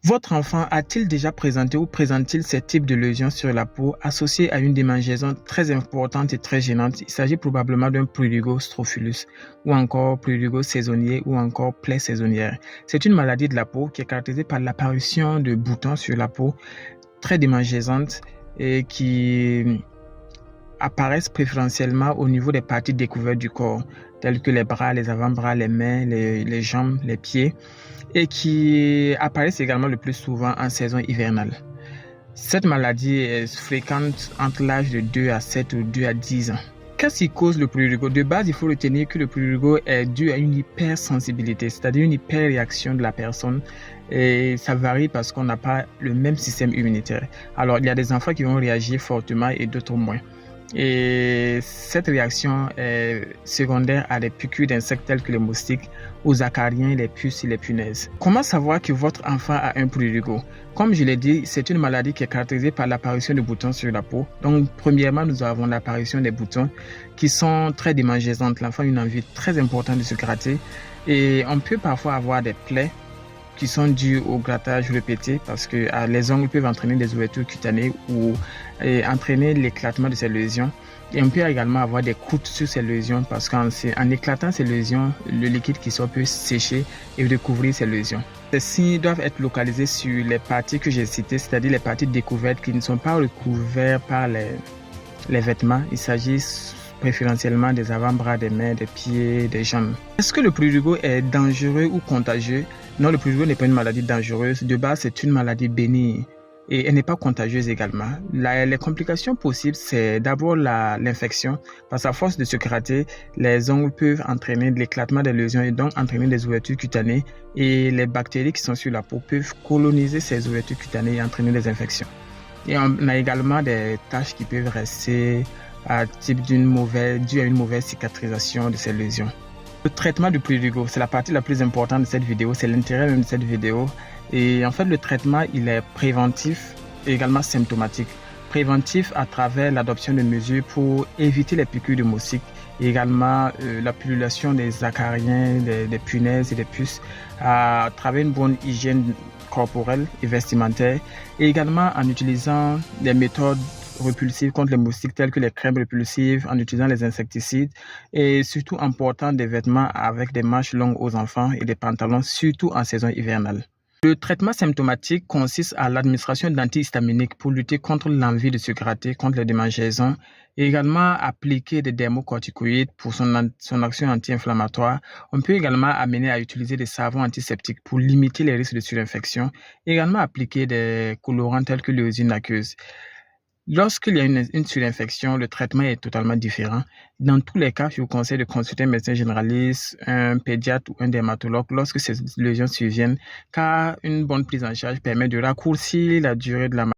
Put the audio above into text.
Votre enfant a-t-il déjà présenté ou présente-t-il ces types de lésions sur la peau associées à une démangeaison très importante et très gênante? Il s'agit probablement d'un prurigo strophilus ou encore prurigo saisonnier ou encore plaie saisonnière. C'est une maladie de la peau qui est caractérisée par l'apparition de boutons sur la peau très démangaisantes et qui apparaissent préférentiellement au niveau des parties découvertes du corps, telles que les bras, les avant-bras, les mains, les jambes, les pieds, et qui apparaissent également le plus souvent en saison hivernale. Cette maladie est fréquente entre l'âge de 2 à 7 ou 2 à 10 ans. Qu'est-ce qui cause le prurigo? De base, il faut retenir que le prurigo est dû à une hypersensibilité, c'est-à-dire une hyperréaction de la personne. Et ça varie parce qu'on n'a pas le même système immunitaire. Alors, il y a des enfants qui vont réagir fortement et d'autres moins. Et cette réaction est secondaire à des piqûres d'insectes tels que les moustiques, aux acariens, les puces et les punaises. Comment savoir que votre enfant a un prurigo? Comme je l'ai dit, c'est une maladie qui est caractérisée par l'apparition de boutons sur la peau. Donc, premièrement, nous avons l'apparition des boutons qui sont très démangaisantes. L'enfant a une envie très importante de se gratter et on peut parfois avoir des plaies qui sont dues au grattage répété parce que les ongles peuvent entraîner des ouvertures cutanées ou entraîner l'éclatement de ces lésions. Et on peut également avoir des croûtes sur ces lésions parce qu'en éclatant ces lésions, le liquide qui sort peut sécher et recouvrir ces lésions. Ces signes doivent être localisés sur les parties que j'ai citées, c'est-à-dire les parties découvertes qui ne sont pas recouvertes par les vêtements. Il s'agit préférentiellement des avant-bras, des mains, des pieds, des jambes. Est-ce que le prurigo est dangereux ou contagieux? Non, le prurigo n'est pas une maladie dangereuse. De base, c'est une maladie bénigne et elle n'est pas contagieuse également. Les complications possibles, c'est d'abord l'infection. Parce qu'à force de se gratter, les ongles peuvent entraîner l'éclatement des lésions et donc entraîner des ouvertures cutanées. Et les bactéries qui sont sur la peau peuvent coloniser ces ouvertures cutanées et entraîner des infections. Et on a également des taches qui peuvent rester type dû à une mauvaise cicatrisation de ces lésions. Le traitement du prurigo, c'est la partie la plus importante de cette vidéo, c'est l'intérêt même de cette vidéo. Et en fait, le traitement, il est préventif et également symptomatique. Préventif à travers l'adoption de mesures pour éviter les piqûres de moustiques et également la pullulation des acariens, des punaises et des puces à travers une bonne hygiène corporelle et vestimentaire et également en utilisant des méthodes repulsives contre les moustiques telles que les crèmes répulsives, en utilisant les insecticides et surtout en portant des vêtements avec des manches longues aux enfants et des pantalons, surtout en saison hivernale. Le traitement symptomatique consiste à l'administration d'antihistaminiques pour lutter contre l'envie de se gratter, contre les démangeaisons, et également appliquer des dermocorticoïdes pour son action anti-inflammatoire. On peut également amener à utiliser des savons antiseptiques pour limiter les risques de surinfection, et également appliquer des colorants tels que l'eosine aqueuse. Lorsqu'il y a une surinfection, le traitement est totalement différent. Dans tous les cas, je vous conseille de consulter un médecin généraliste, un pédiatre ou un dermatologue lorsque ces lésions surviennent, car une bonne prise en charge permet de raccourcir la durée de la maladie.